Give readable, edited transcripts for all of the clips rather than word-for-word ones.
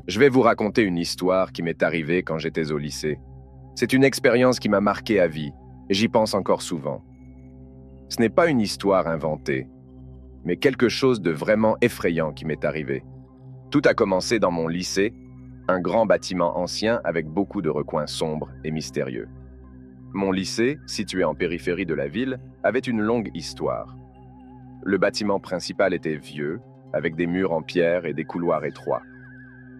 Je vais vous raconter une histoire qui m'est arrivée quand j'étais au lycée. C'est une expérience qui m'a marqué à vie, et j'y pense encore souvent. Ce n'est pas une histoire inventée, mais quelque chose de vraiment effrayant qui m'est arrivé. Tout a commencé dans mon lycée, un grand bâtiment ancien avec beaucoup de recoins sombres et mystérieux. Mon lycée, situé en périphérie de la ville, avait une longue histoire. Le bâtiment principal était vieux, avec des murs en pierre et des couloirs étroits.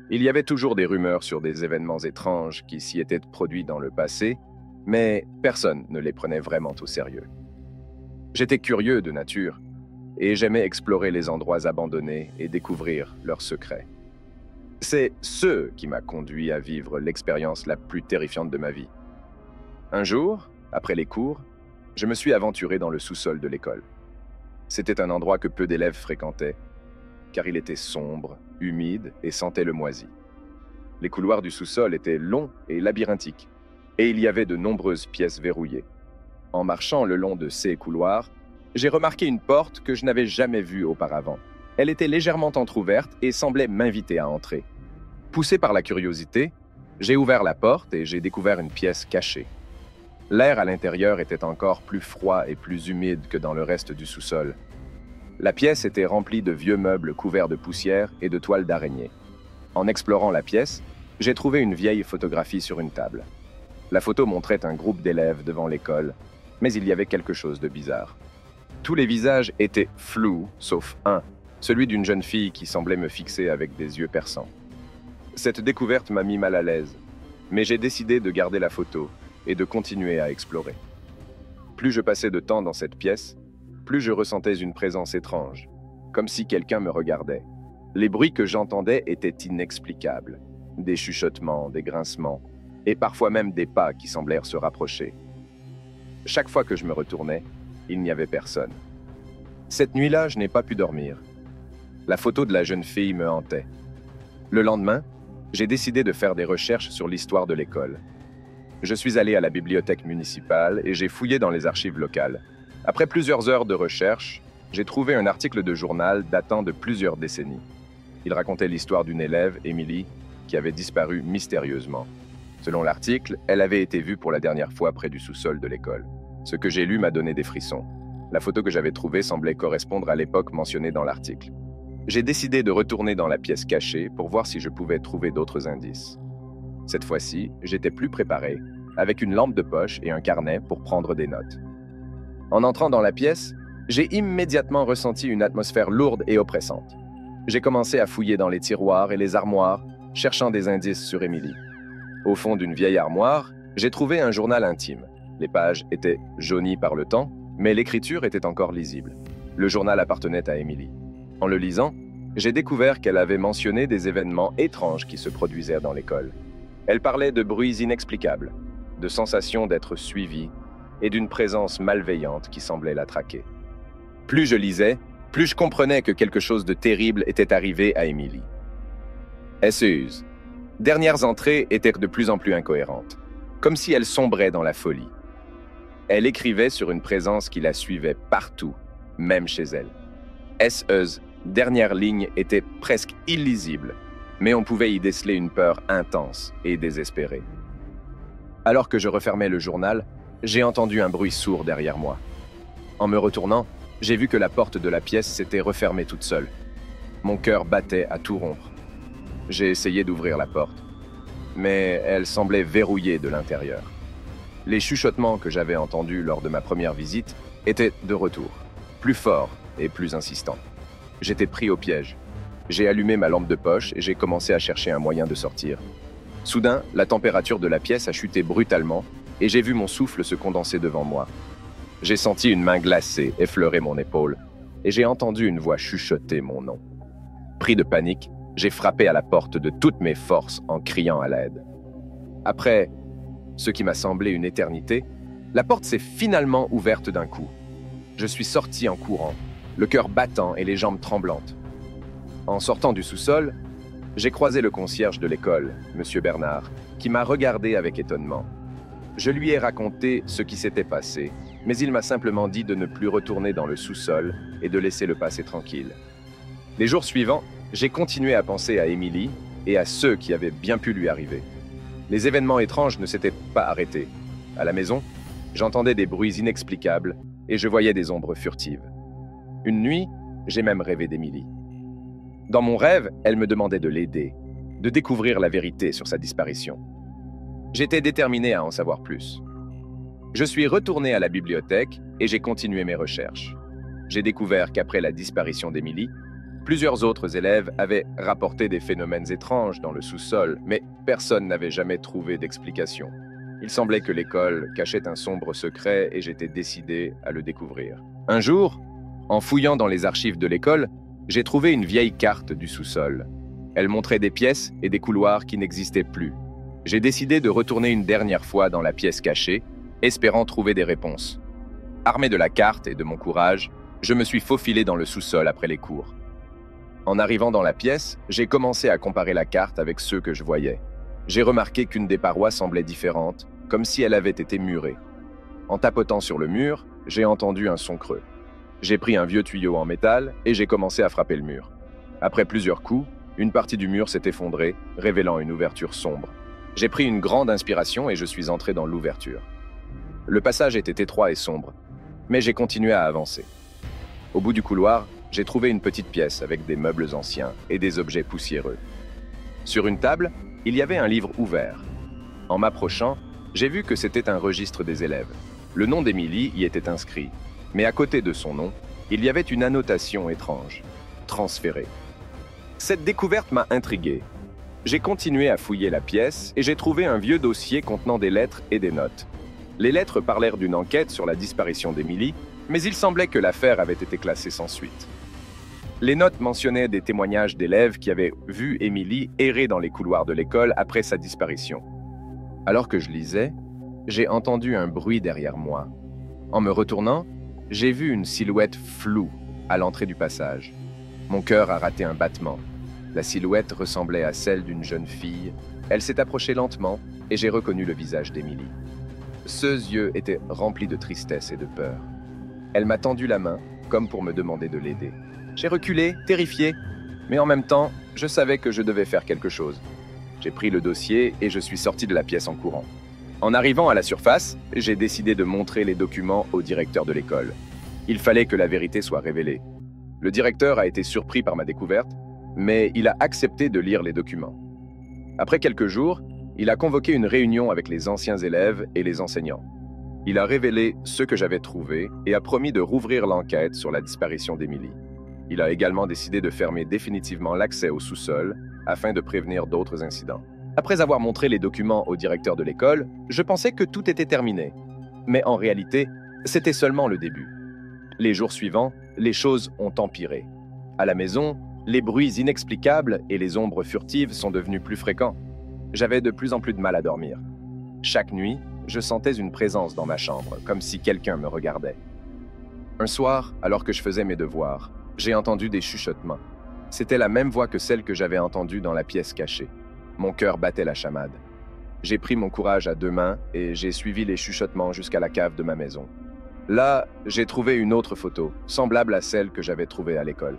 Il y avait toujours des rumeurs sur des événements étranges qui s'y étaient produits dans le passé, mais personne ne les prenait vraiment au sérieux. J'étais curieux de nature, et j'aimais explorer les endroits abandonnés et découvrir leurs secrets. C'est ce qui m'a conduit à vivre l'expérience la plus terrifiante de ma vie. Un jour, après les cours, je me suis aventuré dans le sous-sol de l'école. C'était un endroit que peu d'élèves fréquentaient, car il était sombre, humide et sentait le moisi. Les couloirs du sous-sol étaient longs et labyrinthiques, et il y avait de nombreuses pièces verrouillées. En marchant le long de ces couloirs, j'ai remarqué une porte que je n'avais jamais vue auparavant. Elle était légèrement entr'ouverte et semblait m'inviter à entrer. Poussé par la curiosité, j'ai ouvert la porte et j'ai découvert une pièce cachée. L'air à l'intérieur était encore plus froid et plus humide que dans le reste du sous-sol. La pièce était remplie de vieux meubles couverts de poussière et de toiles d'araignée. En explorant la pièce, j'ai trouvé une vieille photographie sur une table. La photo montrait un groupe d'élèves devant l'école, mais il y avait quelque chose de bizarre. Tous les visages étaient flous, sauf un, celui d'une jeune fille qui semblait me fixer avec des yeux perçants. Cette découverte m'a mis mal à l'aise, mais j'ai décidé de garder la photo et de continuer à explorer. Plus je passais de temps dans cette pièce, plus je ressentais une présence étrange, comme si quelqu'un me regardait. Les bruits que j'entendais étaient inexplicables. Des chuchotements, des grincements, et parfois même des pas qui semblèrent se rapprocher. Chaque fois que je me retournais, il n'y avait personne. Cette nuit-là, je n'ai pas pu dormir. La photo de la jeune fille me hantait. Le lendemain, j'ai décidé de faire des recherches sur l'histoire de l'école. Je suis allé à la bibliothèque municipale et j'ai fouillé dans les archives locales. Après plusieurs heures de recherche, j'ai trouvé un article de journal datant de plusieurs décennies. Il racontait l'histoire d'une élève, Emily, qui avait disparu mystérieusement. Selon l'article, elle avait été vue pour la dernière fois près du sous-sol de l'école. Ce que j'ai lu m'a donné des frissons. La photo que j'avais trouvée semblait correspondre à l'époque mentionnée dans l'article. J'ai décidé de retourner dans la pièce cachée pour voir si je pouvais trouver d'autres indices. Cette fois-ci, j'étais plus préparé, avec une lampe de poche et un carnet pour prendre des notes. En entrant dans la pièce, j'ai immédiatement ressenti une atmosphère lourde et oppressante. J'ai commencé à fouiller dans les tiroirs et les armoires, cherchant des indices sur Emily. Au fond d'une vieille armoire, j'ai trouvé un journal intime. Les pages étaient jaunies par le temps, mais l'écriture était encore lisible. Le journal appartenait à Emily. En le lisant, j'ai découvert qu'elle avait mentionné des événements étranges qui se produisaient dans l'école. Elle parlait de bruits inexplicables, de sensations d'être suivie et d'une présence malveillante qui semblait la traquer. Plus je lisais, plus je comprenais que quelque chose de terrible était arrivé à Emily. SEUS. Dernières entrées étaient de plus en plus incohérentes, comme si elle sombrait dans la folie. Elle écrivait sur une présence qui la suivait partout, même chez elle. SEUS. Dernière ligne était presque illisible, mais on pouvait y déceler une peur intense et désespérée. Alors que je refermais le journal, j'ai entendu un bruit sourd derrière moi. En me retournant, j'ai vu que la porte de la pièce s'était refermée toute seule. Mon cœur battait à tout rompre. J'ai essayé d'ouvrir la porte, mais elle semblait verrouillée de l'intérieur. Les chuchotements que j'avais entendus lors de ma première visite étaient de retour, plus forts et plus insistants. J'étais pris au piège. J'ai allumé ma lampe de poche et j'ai commencé à chercher un moyen de sortir. Soudain, la température de la pièce a chuté brutalement et j'ai vu mon souffle se condenser devant moi. J'ai senti une main glacée effleurer mon épaule et j'ai entendu une voix chuchoter mon nom. Pris de panique, j'ai frappé à la porte de toutes mes forces en criant à l'aide. Après ce qui m'a semblé une éternité, la porte s'est finalement ouverte d'un coup. Je suis sorti en courant, le cœur battant et les jambes tremblantes. En sortant du sous-sol, j'ai croisé le concierge de l'école, M. Bernard, qui m'a regardé avec étonnement. Je lui ai raconté ce qui s'était passé, mais il m'a simplement dit de ne plus retourner dans le sous-sol et de laisser le passé tranquille. Les jours suivants, j'ai continué à penser à Emily et à ceux qui avaient bien pu lui arriver. Les événements étranges ne s'étaient pas arrêtés. À la maison, j'entendais des bruits inexplicables et je voyais des ombres furtives. Une nuit, j'ai même rêvé d'Emily. Dans mon rêve, elle me demandait de l'aider, de découvrir la vérité sur sa disparition. J'étais déterminé à en savoir plus. Je suis retourné à la bibliothèque et j'ai continué mes recherches. J'ai découvert qu'après la disparition d'Emily, plusieurs autres élèves avaient rapporté des phénomènes étranges dans le sous-sol, mais personne n'avait jamais trouvé d'explication. Il semblait que l'école cachait un sombre secret et j'étais décidé à le découvrir. Un jour, en fouillant dans les archives de l'école, j'ai trouvé une vieille carte du sous-sol. Elle montrait des pièces et des couloirs qui n'existaient plus. J'ai décidé de retourner une dernière fois dans la pièce cachée, espérant trouver des réponses. Armé de la carte et de mon courage, je me suis faufilé dans le sous-sol après les cours. En arrivant dans la pièce, j'ai commencé à comparer la carte avec ceux que je voyais. J'ai remarqué qu'une des parois semblait différente, comme si elle avait été murée. En tapotant sur le mur, j'ai entendu un son creux. J'ai pris un vieux tuyau en métal et j'ai commencé à frapper le mur. Après plusieurs coups, une partie du mur s'est effondrée, révélant une ouverture sombre. J'ai pris une grande inspiration et je suis entré dans l'ouverture. Le passage était étroit et sombre, mais j'ai continué à avancer. Au bout du couloir, j'ai trouvé une petite pièce avec des meubles anciens et des objets poussiéreux. Sur une table, il y avait un livre ouvert. En m'approchant, j'ai vu que c'était un registre des élèves. Le nom d'Emily y était inscrit, mais à côté de son nom, il y avait une annotation étrange, transférée. Cette découverte m'a intrigué. J'ai continué à fouiller la pièce et j'ai trouvé un vieux dossier contenant des lettres et des notes. Les lettres parlèrent d'une enquête sur la disparition d'Emily, mais il semblait que l'affaire avait été classée sans suite. Les notes mentionnaient des témoignages d'élèves qui avaient vu Emily errer dans les couloirs de l'école après sa disparition. Alors que je lisais, j'ai entendu un bruit derrière moi. En me retournant, j'ai vu une silhouette floue à l'entrée du passage. Mon cœur a raté un battement. La silhouette ressemblait à celle d'une jeune fille. Elle s'est approchée lentement et j'ai reconnu le visage d'Emily. Ses yeux étaient remplis de tristesse et de peur. Elle m'a tendu la main, comme pour me demander de l'aider. J'ai reculé, terrifié, mais en même temps, je savais que je devais faire quelque chose. J'ai pris le dossier et je suis sorti de la pièce en courant. En arrivant à la surface, j'ai décidé de montrer les documents au directeur de l'école. Il fallait que la vérité soit révélée. Le directeur a été surpris par ma découverte, mais il a accepté de lire les documents. Après quelques jours, il a convoqué une réunion avec les anciens élèves et les enseignants. Il a révélé ce que j'avais trouvé et a promis de rouvrir l'enquête sur la disparition d'Emily. Il a également décidé de fermer définitivement l'accès au sous-sol afin de prévenir d'autres incidents. Après avoir montré les documents au directeur de l'école, je pensais que tout était terminé. Mais en réalité, c'était seulement le début. Les jours suivants, les choses ont empiré. À la maison, les bruits inexplicables et les ombres furtives sont devenus plus fréquents. J'avais de plus en plus de mal à dormir. Chaque nuit, je sentais une présence dans ma chambre, comme si quelqu'un me regardait. Un soir, alors que je faisais mes devoirs, j'ai entendu des chuchotements. C'était la même voix que celle que j'avais entendue dans la pièce cachée. Mon cœur battait la chamade. J'ai pris mon courage à deux mains et j'ai suivi les chuchotements jusqu'à la cave de ma maison. Là, j'ai trouvé une autre photo, semblable à celle que j'avais trouvée à l'école.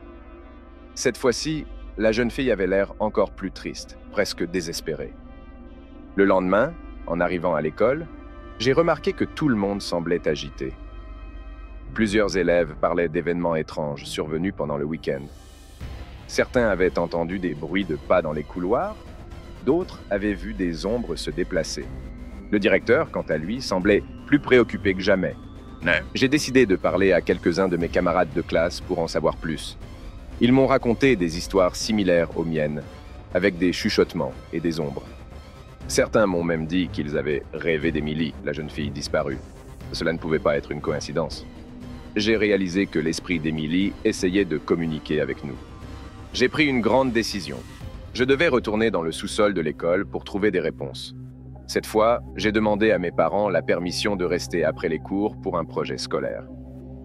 Cette fois-ci, la jeune fille avait l'air encore plus triste, presque désespérée. Le lendemain, en arrivant à l'école, j'ai remarqué que tout le monde semblait agité. Plusieurs élèves parlaient d'événements étranges survenus pendant le week-end. Certains avaient entendu des bruits de pas dans les couloirs, d'autres avaient vu des ombres se déplacer. Le directeur, quant à lui, semblait plus préoccupé que jamais. J'ai décidé de parler à quelques-uns de mes camarades de classe pour en savoir plus. Ils m'ont raconté des histoires similaires aux miennes, avec des chuchotements et des ombres. Certains m'ont même dit qu'ils avaient rêvé d'Emily, la jeune fille disparue. Cela ne pouvait pas être une coïncidence. J'ai réalisé que l'esprit d'Emily essayait de communiquer avec nous. J'ai pris une grande décision. Je devais retourner dans le sous-sol de l'école pour trouver des réponses. Cette fois, j'ai demandé à mes parents la permission de rester après les cours pour un projet scolaire.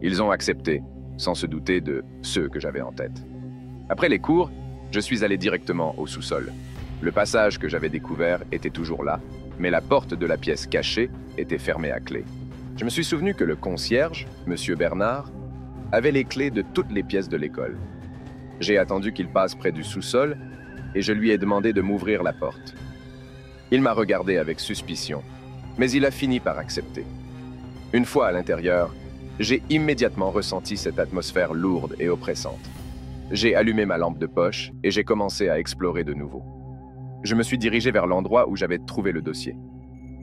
Ils ont accepté, sans se douter de ceux que j'avais en tête. Après les cours, je suis allé directement au sous-sol. Le passage que j'avais découvert était toujours là, mais la porte de la pièce cachée était fermée à clé. Je me suis souvenu que le concierge, M. Bernard, avait les clés de toutes les pièces de l'école. J'ai attendu qu'il passe près du sous-sol et je lui ai demandé de m'ouvrir la porte. Il m'a regardé avec suspicion, mais il a fini par accepter. Une fois à l'intérieur, j'ai immédiatement ressenti cette atmosphère lourde et oppressante. J'ai allumé ma lampe de poche et j'ai commencé à explorer de nouveau. Je me suis dirigé vers l'endroit où j'avais trouvé le dossier.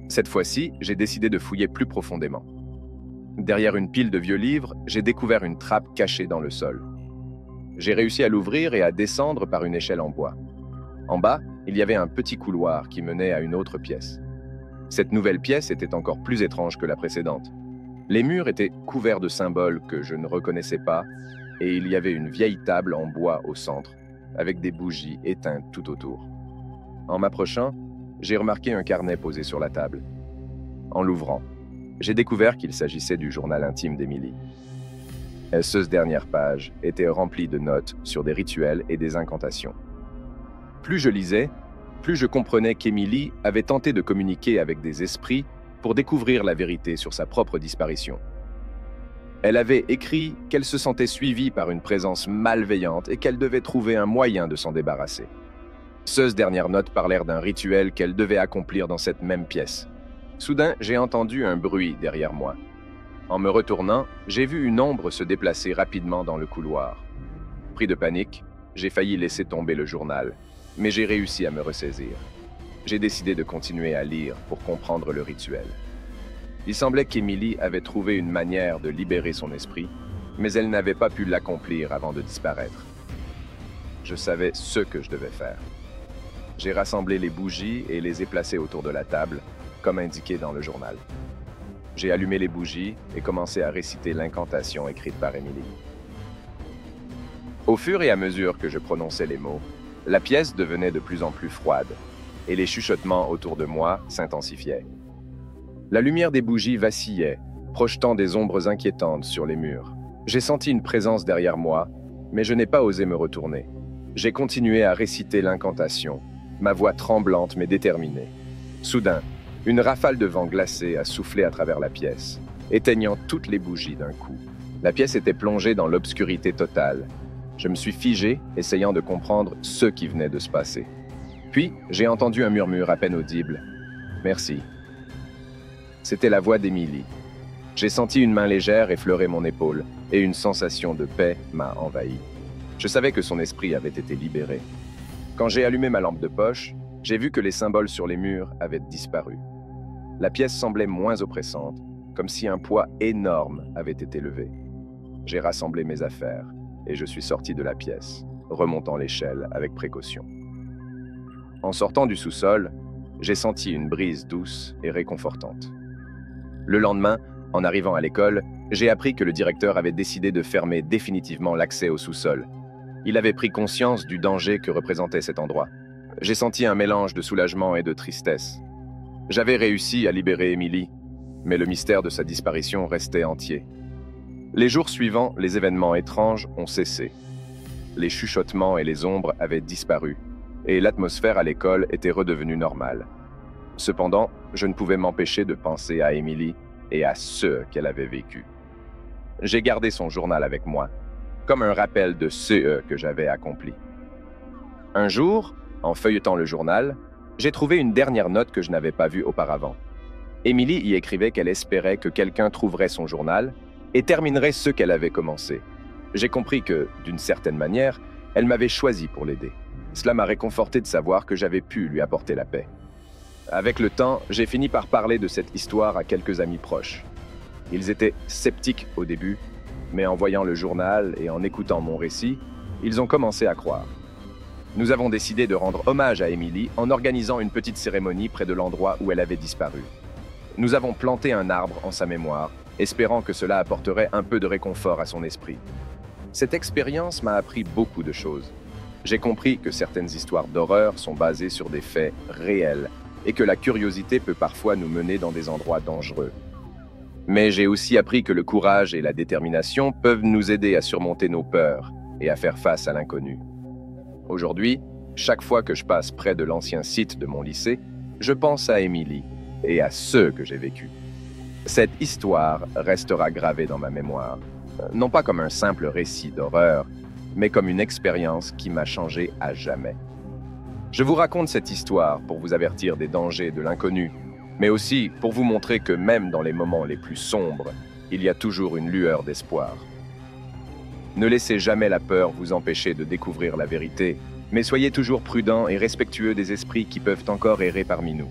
Cette fois-ci, j'ai décidé de fouiller plus profondément. Derrière une pile de vieux livres, j'ai découvert une trappe cachée dans le sol. J'ai réussi à l'ouvrir et à descendre par une échelle en bois. En bas, il y avait un petit couloir qui menait à une autre pièce. Cette nouvelle pièce était encore plus étrange que la précédente. Les murs étaient couverts de symboles que je ne reconnaissais pas, et il y avait une vieille table en bois au centre, avec des bougies éteintes tout autour. En m'approchant, j'ai remarqué un carnet posé sur la table. En l'ouvrant, j'ai découvert qu'il s'agissait du journal intime d'Emily. Cette dernière page était remplie de notes sur des rituels et des incantations. Plus je lisais, plus je comprenais qu'Emily avait tenté de communiquer avec des esprits pour découvrir la vérité sur sa propre disparition. Elle avait écrit qu'elle se sentait suivie par une présence malveillante et qu'elle devait trouver un moyen de s'en débarrasser. Ces dernières notes parlèrent d'un rituel qu'elle devait accomplir dans cette même pièce. Soudain, j'ai entendu un bruit derrière moi. En me retournant, j'ai vu une ombre se déplacer rapidement dans le couloir. Pris de panique, j'ai failli laisser tomber le journal, mais j'ai réussi à me ressaisir. J'ai décidé de continuer à lire pour comprendre le rituel. Il semblait qu'Emily avait trouvé une manière de libérer son esprit, mais elle n'avait pas pu l'accomplir avant de disparaître. Je savais ce que je devais faire. J'ai rassemblé les bougies et les ai placées autour de la table, comme indiqué dans le journal. J'ai allumé les bougies et commencé à réciter l'incantation écrite par Emily. Au fur et à mesure que je prononçais les mots, la pièce devenait de plus en plus froide, et les chuchotements autour de moi s'intensifiaient. La lumière des bougies vacillait, projetant des ombres inquiétantes sur les murs. J'ai senti une présence derrière moi, mais je n'ai pas osé me retourner. J'ai continué à réciter l'incantation, ma voix tremblante mais déterminée. Soudain, une rafale de vent glacé a soufflé à travers la pièce, éteignant toutes les bougies d'un coup. La pièce était plongée dans l'obscurité totale. Je me suis figé, essayant de comprendre ce qui venait de se passer. Puis, j'ai entendu un murmure à peine audible. « Merci ». C'était la voix d'Emily. J'ai senti une main légère effleurer mon épaule, et une sensation de paix m'a envahi. Je savais que son esprit avait été libéré. Quand j'ai allumé ma lampe de poche, j'ai vu que les symboles sur les murs avaient disparu. La pièce semblait moins oppressante, comme si un poids énorme avait été levé. J'ai rassemblé mes affaires, et je suis sorti de la pièce, remontant l'échelle avec précaution. En sortant du sous-sol, j'ai senti une brise douce et réconfortante. Le lendemain, en arrivant à l'école, j'ai appris que le directeur avait décidé de fermer définitivement l'accès au sous-sol. Il avait pris conscience du danger que représentait cet endroit. J'ai senti un mélange de soulagement et de tristesse. J'avais réussi à libérer Emily, mais le mystère de sa disparition restait entier. Les jours suivants, les événements étranges ont cessé. Les chuchotements et les ombres avaient disparu, et l'atmosphère à l'école était redevenue normale. Cependant, je ne pouvais m'empêcher de penser à Emily et à ce qu'elle avait vécu. J'ai gardé son journal avec moi, comme un rappel de ce que j'avais accompli. Un jour, en feuilletant le journal, j'ai trouvé une dernière note que je n'avais pas vue auparavant. Emily y écrivait qu'elle espérait que quelqu'un trouverait son journal et terminerait ce qu'elle avait commencé. J'ai compris que, d'une certaine manière, elle m'avait choisi pour l'aider. Cela m'a réconforté de savoir que j'avais pu lui apporter la paix. Avec le temps, j'ai fini par parler de cette histoire à quelques amis proches. Ils étaient sceptiques au début, mais en voyant le journal et en écoutant mon récit, ils ont commencé à croire. Nous avons décidé de rendre hommage à Emily en organisant une petite cérémonie près de l'endroit où elle avait disparu. Nous avons planté un arbre en sa mémoire, espérant que cela apporterait un peu de réconfort à son esprit. Cette expérience m'a appris beaucoup de choses. J'ai compris que certaines histoires d'horreur sont basées sur des faits réels et que la curiosité peut parfois nous mener dans des endroits dangereux. Mais j'ai aussi appris que le courage et la détermination peuvent nous aider à surmonter nos peurs et à faire face à l'inconnu. Aujourd'hui, chaque fois que je passe près de l'ancien site de mon lycée, je pense à Emily et à ce que j'ai vécu. Cette histoire restera gravée dans ma mémoire, non pas comme un simple récit d'horreur, mais comme une expérience qui m'a changé à jamais. Je vous raconte cette histoire pour vous avertir des dangers de l'inconnu, mais aussi pour vous montrer que même dans les moments les plus sombres, il y a toujours une lueur d'espoir. Ne laissez jamais la peur vous empêcher de découvrir la vérité, mais soyez toujours prudents et respectueux des esprits qui peuvent encore errer parmi nous.